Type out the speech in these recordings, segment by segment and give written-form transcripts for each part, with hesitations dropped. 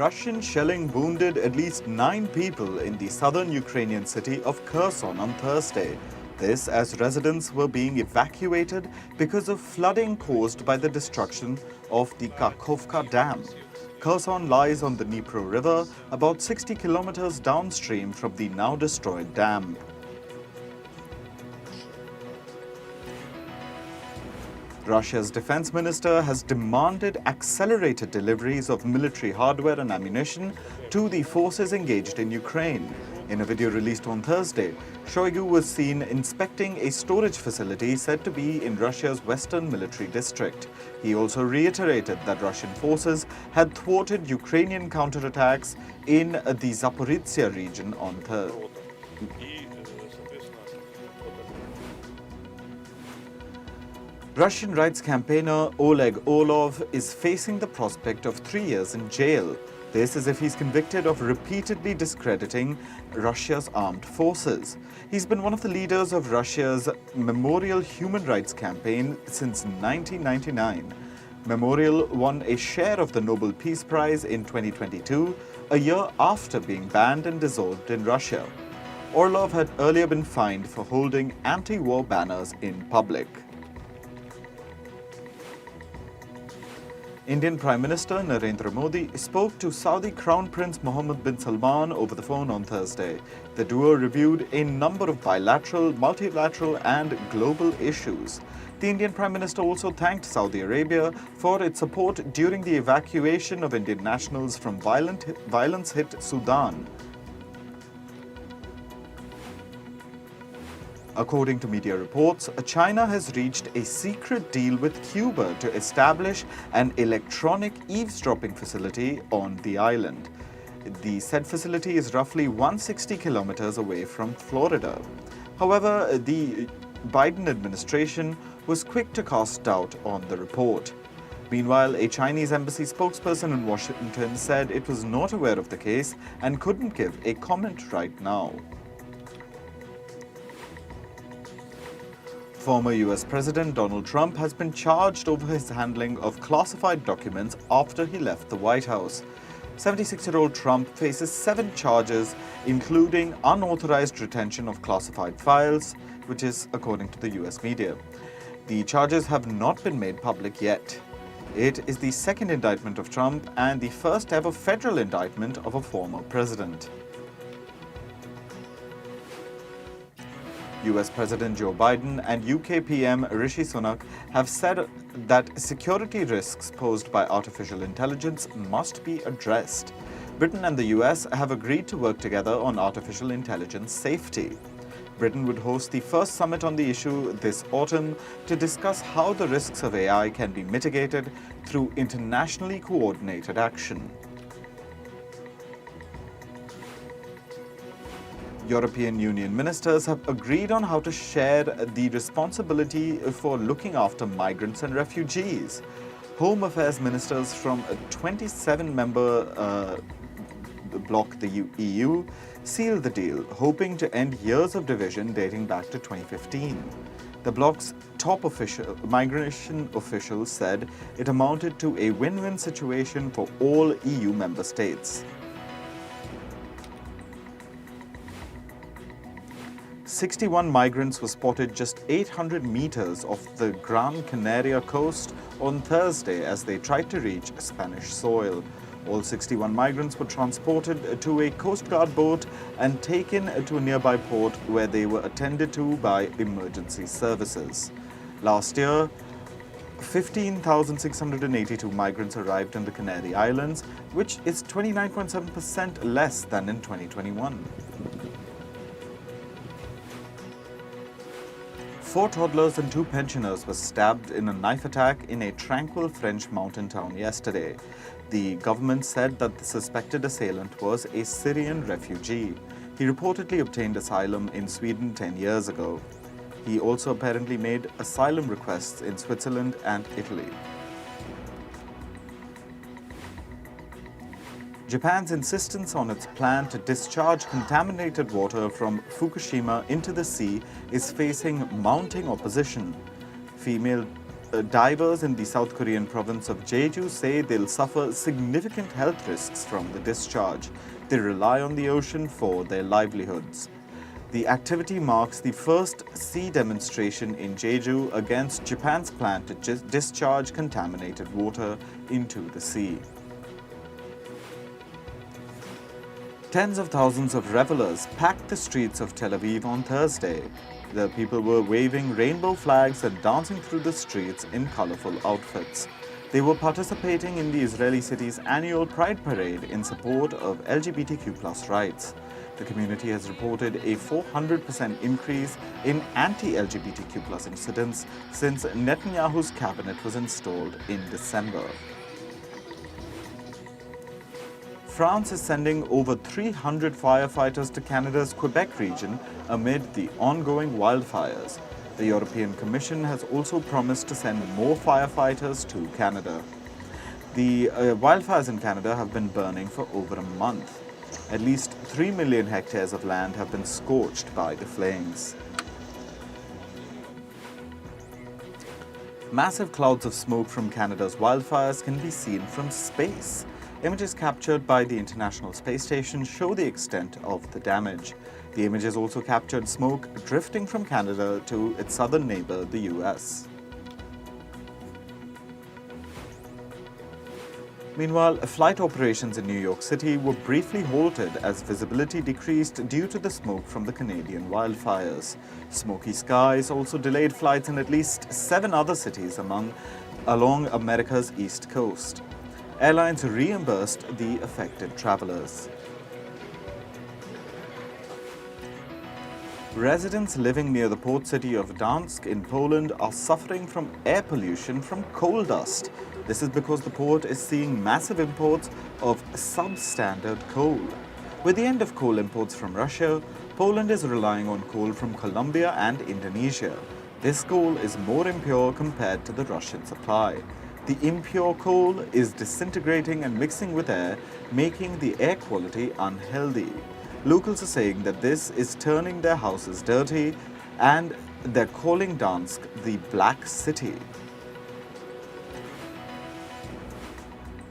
Russian shelling wounded at least 9 people in the southern Ukrainian city of Kherson on Thursday. This as residents were being evacuated because of flooding caused by the destruction of the Kakhovka Dam. Kherson lies on the Dnipro River, about 60 kilometers downstream from the now destroyed dam. Russia's defense minister has demanded accelerated deliveries of military hardware and ammunition to the forces engaged in Ukraine. In a video released on Thursday, Shoigu was seen inspecting a storage facility said to be in Russia's western military district. He also reiterated that Russian forces had thwarted Ukrainian counterattacks in the Zaporizhzhia region on Thursday. Russian rights campaigner Oleg Orlov is facing the prospect of 3 years in jail. This is if he's convicted of repeatedly discrediting Russia's armed forces. He's been one of the leaders of Russia's Memorial Human Rights Campaign since 1999. Memorial won a share of the Nobel Peace Prize in 2022, a year after being banned and dissolved in Russia. Orlov had earlier been fined for holding anti-war banners in public. Indian Prime Minister Narendra Modi spoke to Saudi Crown Prince Mohammed bin Salman over the phone on Thursday. The duo reviewed a number of bilateral, multilateral and global issues. The Indian Prime Minister also thanked Saudi Arabia for its support during the evacuation of Indian nationals from violence-hit Sudan. According to media reports, China has reached a secret deal with Cuba to establish an electronic eavesdropping facility on the island. The said facility is roughly 160 kilometers away from Florida. However, the Biden administration was quick to cast doubt on the report. Meanwhile, a Chinese embassy spokesperson in Washington said it was not aware of the case and couldn't give a comment right now. Former US President Donald Trump has been charged over his handling of classified documents after he left the White House. 76-year-old Trump faces 7 charges, including unauthorized retention of classified files, which is according to the US media. The charges have not been made public yet. It is the second indictment of Trump and the first ever federal indictment of a former president. US President Joe Biden and UK PM Rishi Sunak have said that security risks posed by artificial intelligence must be addressed. Britain and the US have agreed to work together on artificial intelligence safety. Britain would host the first summit on the issue this autumn to discuss how the risks of AI can be mitigated through internationally coordinated action. European Union ministers have agreed on how to share the responsibility for looking after migrants and refugees. Home Affairs ministers from a 27-member bloc, the EU, sealed the deal, hoping to end years of division dating back to 2015. The bloc's top migration officials said it amounted to a win-win situation for all EU member states. 61 migrants were spotted just 800 meters off the Gran Canaria coast on Thursday as they tried to reach Spanish soil. All 61 migrants were transported to a Coast Guard boat and taken to a nearby port where they were attended to by emergency services. Last year, 15,682 migrants arrived in the Canary Islands, which is 29.7% less than in 2021. 4 toddlers and 2 pensioners were stabbed in a knife attack in a tranquil French mountain town yesterday. The government said that the suspected assailant was a Syrian refugee. He reportedly obtained asylum in Sweden 10 years ago. He also apparently made asylum requests in Switzerland and Italy. Japan's insistence on its plan to discharge contaminated water from Fukushima into the sea is facing mounting opposition. Female divers in the South Korean province of Jeju say they'll suffer significant health risks from the discharge. They rely on the ocean for their livelihoods. The activity marks the first sea demonstration in Jeju against Japan's plan to discharge contaminated water into the sea. Tens of thousands of revelers packed the streets of Tel Aviv on Thursday. The people were waving rainbow flags and dancing through the streets in colorful outfits. They were participating in the Israeli city's annual Pride Parade in support of LGBTQ+ rights. The community has reported a 400% increase in anti-LGBTQ+ incidents since Netanyahu's cabinet was installed in December. France is sending over 300 firefighters to Canada's Quebec region amid the ongoing wildfires. The European Commission has also promised to send more firefighters to Canada. The wildfires in Canada have been burning for over a month. At least 3 million hectares of land have been scorched by the flames. Massive clouds of smoke from Canada's wildfires can be seen from space. Images captured by the International Space Station show the extent of the damage. The images also captured smoke drifting from Canada to its southern neighbor, the US. Meanwhile, flight operations in New York City were briefly halted as visibility decreased due to the smoke from the Canadian wildfires. Smoky skies also delayed flights in at least 7 other cities along America's East Coast. Airlines reimbursed the affected travelers. Residents living near the port city of Gdansk in Poland are suffering from air pollution from coal dust. This is because the port is seeing massive imports of substandard coal. With the end of coal imports from Russia, Poland is relying on coal from Colombia and Indonesia. This coal is more impure compared to the Russian supply. The impure coal is disintegrating and mixing with air, making the air quality unhealthy. Locals are saying that this is turning their houses dirty and they're calling Gdansk the Black City.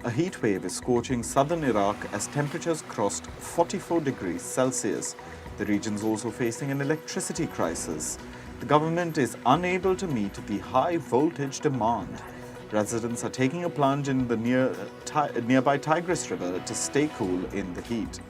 A heat wave is scorching southern Iraq as temperatures crossed 44 degrees Celsius. The region is also facing an electricity crisis. The government is unable to meet the high voltage demand. Residents are taking a plunge in the nearby Tigris River to stay cool in the heat.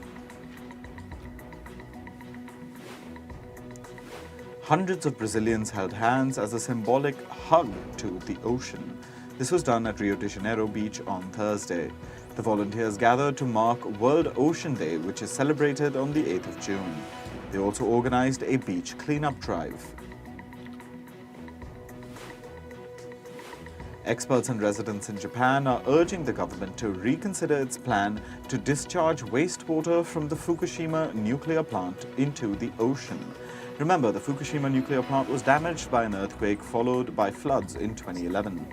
Hundreds of Brazilians held hands as a symbolic hug to the ocean. This was done at Rio de Janeiro beach on Thursday. The volunteers gathered to mark World Ocean Day, which is celebrated on the 8th of June. They also organized a beach cleanup drive. Experts and residents in Japan are urging the government to reconsider its plan to discharge wastewater from the Fukushima nuclear plant into the ocean. Remember, the Fukushima nuclear plant was damaged by an earthquake followed by floods in 2011.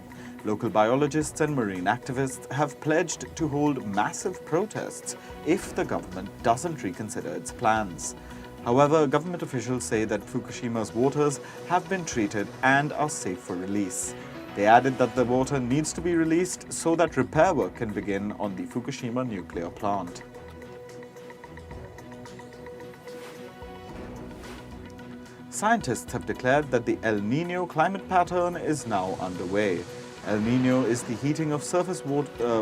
Local biologists and marine activists have pledged to hold massive protests if the government doesn't reconsider its plans. However, government officials say that Fukushima's waters have been treated and are safe for release. They added that the water needs to be released so that repair work can begin on the Fukushima nuclear plant. Scientists have declared that the El Niño climate pattern is now underway. El Niño is the heating of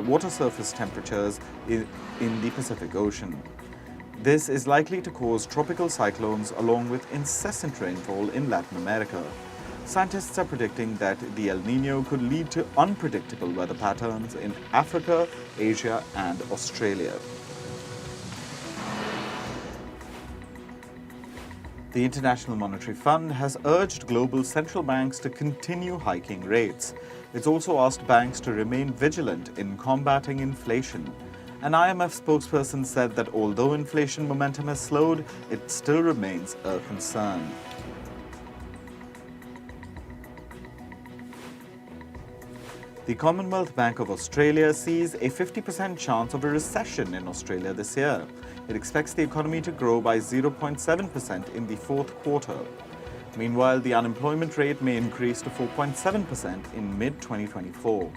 water surface temperatures in the Pacific Ocean. This is likely to cause tropical cyclones along with incessant rainfall in Latin America. Scientists are predicting that the El Niño could lead to unpredictable weather patterns in Africa, Asia, and Australia. The International Monetary Fund has urged global central banks to continue hiking rates. It's also asked banks to remain vigilant in combating inflation. An IMF spokesperson said that although inflation momentum has slowed, it still remains a concern. The Commonwealth Bank of Australia sees a 50% chance of a recession in Australia this year. It expects the economy to grow by 0.7% in the fourth quarter. Meanwhile, the unemployment rate may increase to 4.7% in mid-2024.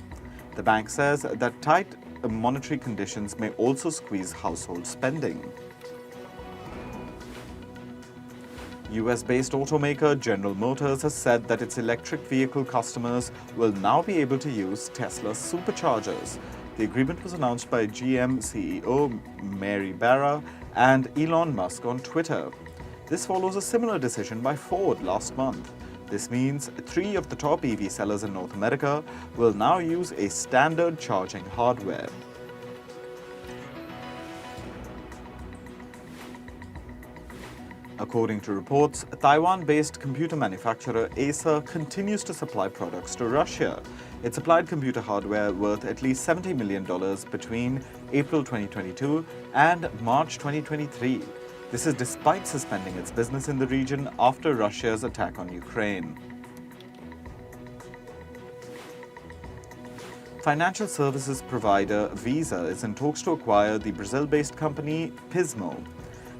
The bank says that tight monetary conditions may also squeeze household spending. US-based automaker General Motors has said that its electric vehicle customers will now be able to use Tesla superchargers. The agreement was announced by GM CEO Mary Barra and Elon Musk on Twitter. This follows a similar decision by Ford last month. This means 3 of the top EV sellers in North America will now use a standard charging hardware. According to reports, Taiwan-based computer manufacturer Acer continues to supply products to Russia. It supplied computer hardware worth at least $70 million between April 2022 and March 2023. This is despite suspending its business in the region after Russia's attack on Ukraine. Financial services provider Visa is in talks to acquire the Brazil-based company Pismo.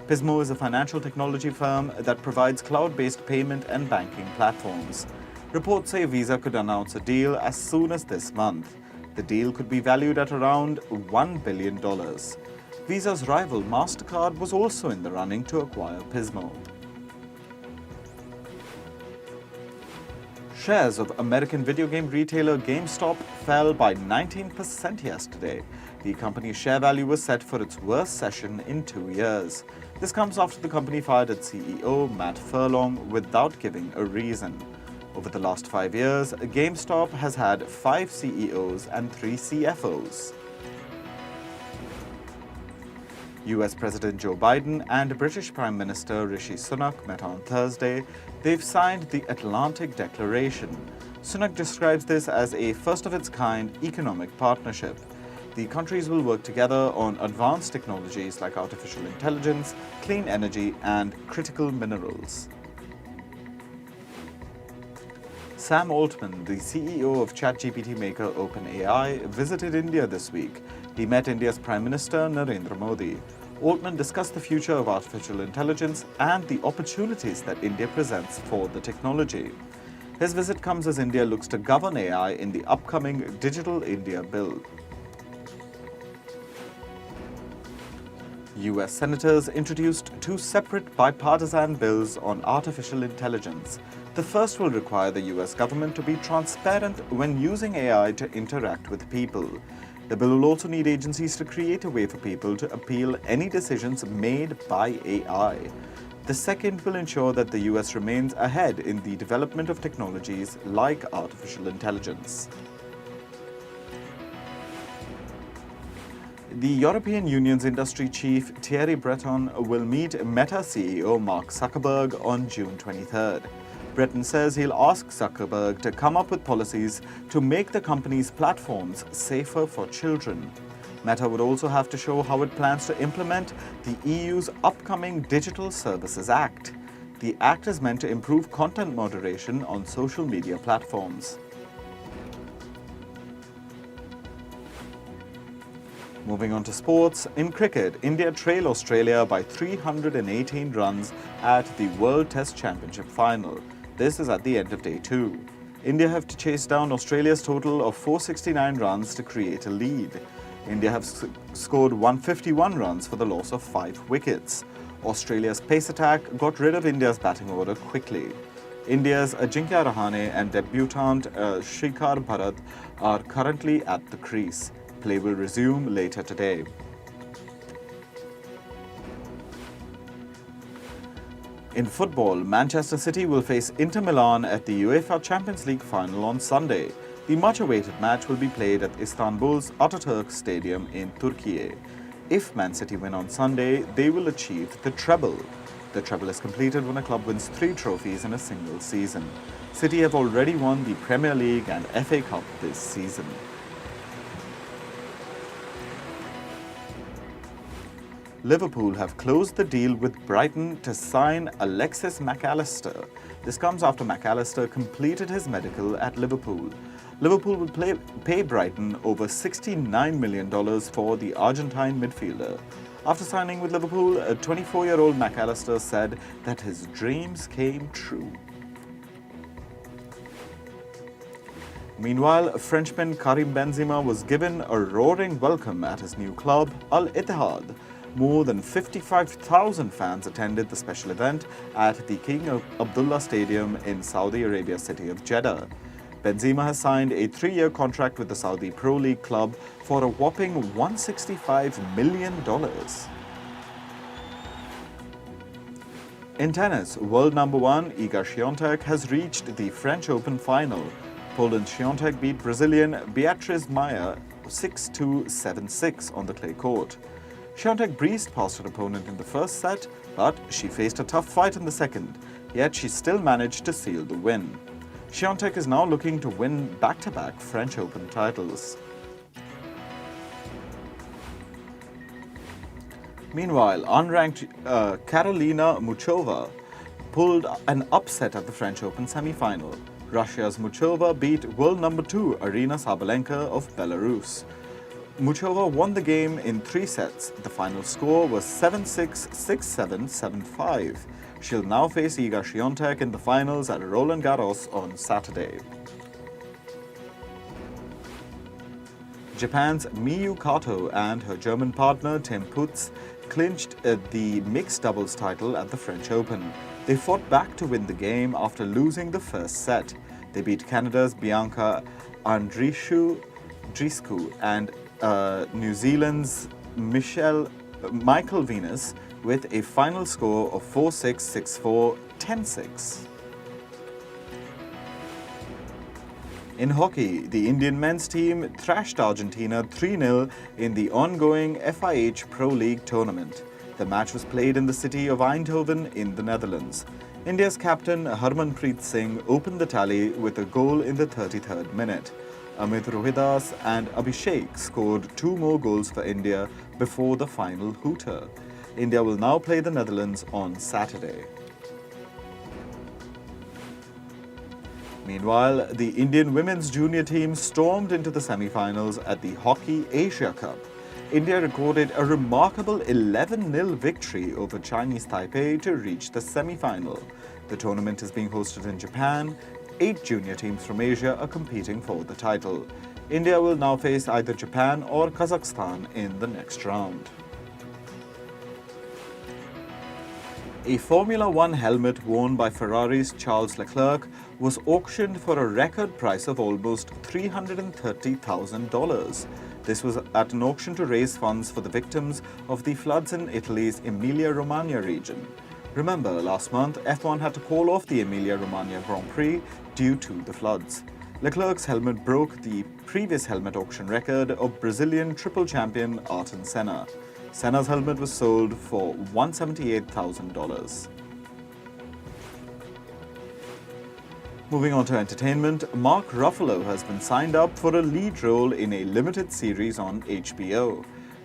Pismo is a financial technology firm that provides cloud-based payment and banking platforms. Reports say Visa could announce a deal as soon as this month. The deal could be valued at around $1 billion. Visa's rival MasterCard was also in the running to acquire Pismo. Shares of American video game retailer GameStop fell by 19% yesterday. The company's share value was set for its worst session in 2 years. This comes after the company fired its CEO, Matt Furlong, without giving a reason. Over the last 5 years, GameStop has had 5 CEOs and 3 CFOs. US President Joe Biden and British Prime Minister Rishi Sunak met on Thursday. They've signed the Atlantic Declaration. Sunak describes this as a first-of-its-kind economic partnership. The countries will work together on advanced technologies like artificial intelligence, clean energy, and critical minerals. Sam Altman, the CEO of ChatGPT maker OpenAI, visited India this week. He met India's Prime Minister Narendra Modi. Altman discussed the future of artificial intelligence and the opportunities that India presents for the technology. His visit comes as India looks to govern AI in the upcoming Digital India Bill. US senators introduced 2 separate bipartisan bills on artificial intelligence. The first will require the US government to be transparent when using AI to interact with people. The bill will also need agencies to create a way for people to appeal any decisions made by AI. The second will ensure that the US remains ahead in the development of technologies like artificial intelligence. The European Union's industry chief Thierry Breton will meet Meta CEO Mark Zuckerberg on June 23rd. Breton says he'll ask Zuckerberg to come up with policies to make the company's platforms safer for children. Meta would also have to show how it plans to implement the EU's upcoming Digital Services Act. The act is meant to improve content moderation on social media platforms. Moving on to sports, in cricket, India trail Australia by 318 runs at the World Test Championship final. This is at the end of day 2. India have to chase down Australia's total of 469 runs to create a lead. India have scored 151 runs for the loss of 5 wickets. Australia's pace attack got rid of India's batting order quickly. India's Ajinkya Rahane and debutant Shikhar Bharat are currently at the crease. Play will resume later today. In football, Manchester City will face Inter Milan at the UEFA Champions League final on Sunday. The much-awaited match will be played at Istanbul's Ataturk Stadium in Turkey. If Man City win on Sunday, they will achieve the treble. The treble is completed when a club wins 3 trophies in a single season. City have already won the Premier League and FA Cup this season. Liverpool have closed the deal with Brighton to sign Alexis Mac Allister. This comes after Mac Allister completed his medical at Liverpool. Liverpool will pay Brighton over $69 million for the Argentine midfielder. After signing with Liverpool, a 24-year-old Mac Allister said that his dreams came true. Meanwhile, Frenchman Karim Benzema was given a roaring welcome at his new club, Al Ittihad. More than 55,000 fans attended the special event at the King Abdullah Stadium in Saudi Arabia's city of Jeddah. Benzema has signed a 3-year contract with the Saudi Pro League club for a whopping $165 million. In tennis, world number 1 Iga Świątek has reached the French Open final. Poland's Świątek beat Brazilian Beatriz Maia 6-2, 7-6 on the clay court. Świątek breezed past her opponent in the first set, but she faced a tough fight in the second, yet she still managed to seal the win. Świątek is now looking to win back-to-back French Open titles. Meanwhile, unranked Karolina Muchova pulled an upset at the French Open semi-final. Russia's Muchova beat world number 2 Aryna Sabalenka of Belarus. Muchova won the game in 3 sets. The final score was 7-6, 6-7, 7-5. She'll now face Iga Świątek in the finals at Roland Garros on Saturday. Japan's Miyu Kato and her German partner Tim Putz clinched the mixed doubles title at the French Open. They fought back to win the game after losing the first set. They beat Canada's Bianca Andreescu and New Zealand's Michael Venus with a final score of 4-6, 6-4, 10-6. In hockey, the Indian men's team thrashed Argentina 3-0 in the ongoing FIH Pro League tournament. The match was played in the city of Eindhoven in the Netherlands. India's captain Harmanpreet Singh opened the tally with a goal in the 33rd minute. Amit Rohidas and Abhishek scored 2 more goals for India before the final hooter. India will now play the Netherlands on Saturday. Meanwhile, the Indian women's junior team stormed into the semi-finals at the Hockey Asia Cup. India recorded a remarkable 11-0 victory over Chinese Taipei to reach the semi-final. The tournament is being hosted in Japan. 8 junior teams from Asia are competing for the title. India will now face either Japan or Kazakhstan in the next round. A Formula One helmet worn by Ferrari's Charles Leclerc was auctioned for a record price of almost $330,000. This was at an auction to raise funds for the victims of the floods in Italy's Emilia-Romagna region. Remember, last month, F1 had to call off the Emilia-Romagna Grand Prix due to the floods. Leclerc's helmet broke the previous helmet auction record of Brazilian triple champion Ayrton Senna. Senna's helmet was sold for $178,000. Moving on to entertainment, Mark Ruffalo has been signed up for a lead role in a limited series on HBO.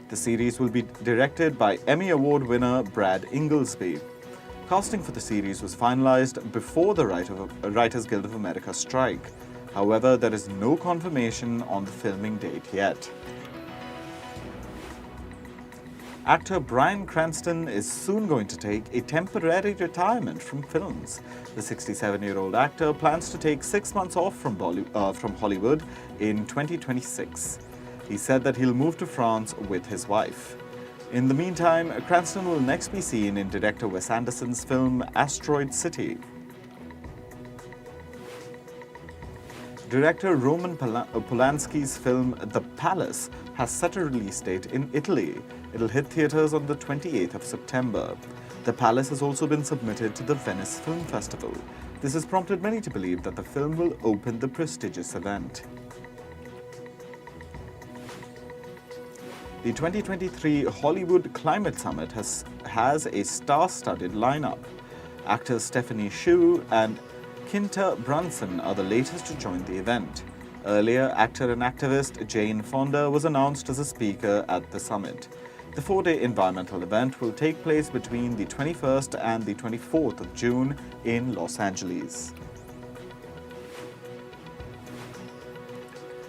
The series will be directed by Emmy Award winner Brad Inglesby. Casting for the series was finalized before the Writers Guild of America strike. However, there is no confirmation on the filming date yet. Actor Bryan Cranston is soon going to take a temporary retirement from films. The 67-year-old actor plans to take 6 months off from Hollywood in 2026. He said that he'll move to France with his wife. In the meantime, Cranston will next be seen in director Wes Anderson's film Asteroid City. Director Roman Polanski's film The Palace has set a release date in Italy. It'll hit theaters on the 28th of September. The Palace has also been submitted to the Venice Film Festival. This has prompted many to believe that the film will open the prestigious event. The 2023 Hollywood Climate Summit has a star-studded lineup. Actors Stephanie Hsu and Quinta Brunson are the latest to join the event. Earlier, actor and activist Jane Fonda was announced as a speaker at the summit. The 4-day environmental event will take place between the 21st and the 24th of June in Los Angeles.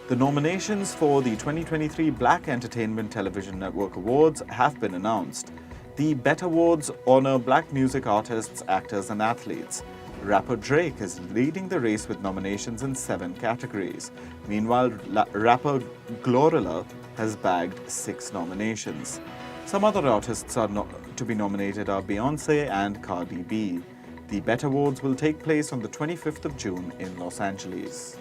The nominations for the 2023 Black Entertainment Television Network Awards have been announced. The BET Awards honor Black music artists, actors, and athletes. Rapper Drake is leading the race with nominations in 7 categories. Meanwhile, rapper Glorilla has bagged 6 nominations. Some other artists to be nominated are Beyoncé and Cardi B. The BET Awards will take place on the 25th of June in Los Angeles.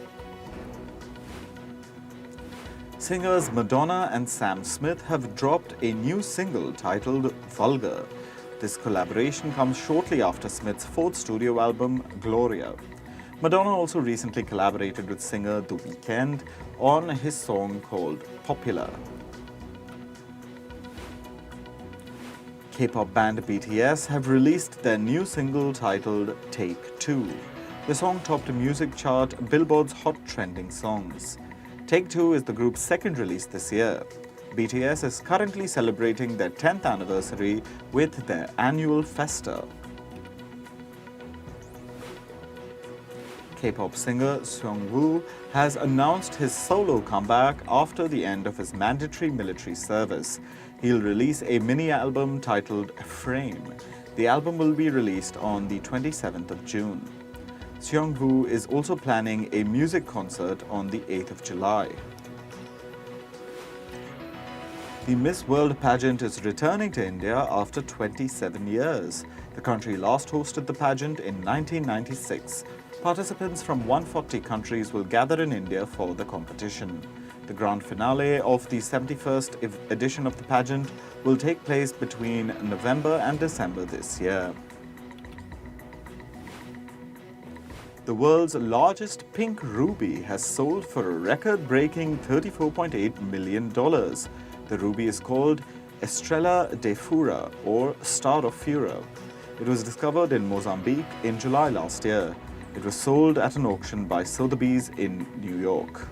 Singers Madonna and Sam Smith have dropped a new single titled Vulgar. This collaboration comes shortly after Smith's 4th studio album, Gloria. Madonna also recently collaborated with singer The Weeknd on his song called Popular. K-pop band BTS have released their new single titled Take 2. The song topped a music chart Billboard's Hot Trending Songs. Take 2 is the group's 2nd release this year. BTS is currently celebrating their 10th anniversary with their annual festa. K-pop singer Seungwoo has announced his solo comeback after the end of his mandatory military service. He'll release a mini-album titled Frame. The album will be released on the 27th of June. Seungwoo is also planning a music concert on the 8th of July. The Miss World pageant is returning to India after 27 years. The country last hosted the pageant in 1996. Participants from 140 countries will gather in India for the competition. The grand finale of the 71st edition of the pageant will take place between November and December this year. The world's largest pink ruby has sold for a record-breaking $34.8 million. The ruby is called Estrela de Fura, or Star of Fura. It was discovered in Mozambique in July last year. It was sold at an auction by Sotheby's in New York.